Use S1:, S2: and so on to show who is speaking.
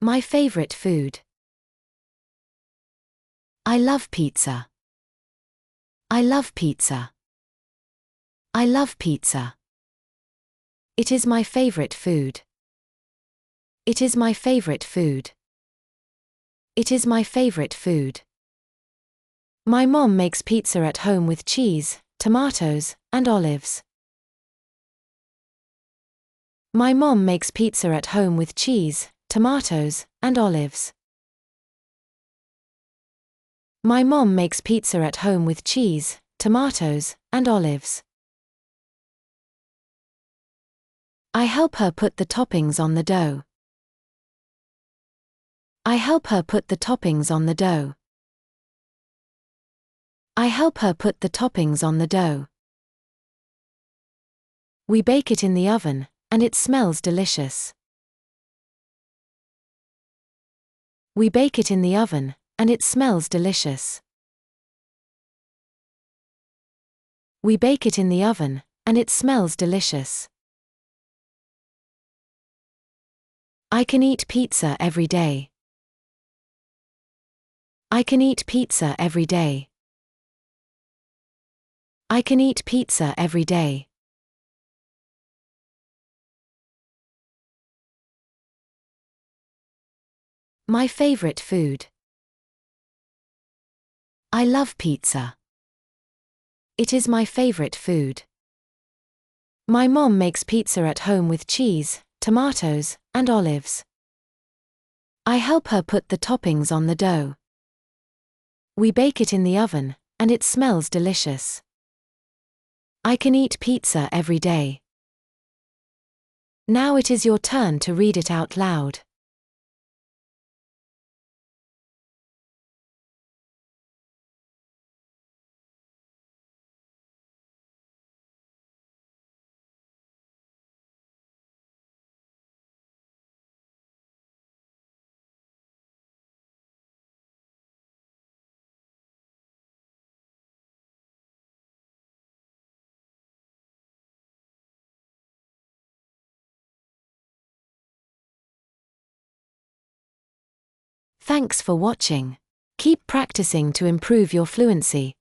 S1: My favorite food. I love pizza. I love pizza. I love pizza. It is my favorite food. It is my favorite food. It is my favorite food. My mom makes pizza at home with cheese, tomatoes, and olives. My mom makes pizza at home with cheese, tomatoes, and olives. My mom makes pizza at home with cheese, tomatoes, and olives. I help her put the toppings on the dough. I help her put the toppings on the dough. I help her put the toppings on the dough. We bake it in the oven, and it smells delicious. We bake it in the oven, and it smells delicious. We bake it in the oven, and it smells delicious. I can eat pizza every day. I can eat pizza every day. I can eat pizza every day. My favorite food. I love pizza. It is my favorite food. My mom makes pizza at home with cheese, tomatoes, and olives. I help her put the toppings on the dough. We bake it in the oven, and it smells delicious. I can eat pizza every day. Now it is your turn to read it out loud. Thanks for watching. Keep practicing to improve your fluency.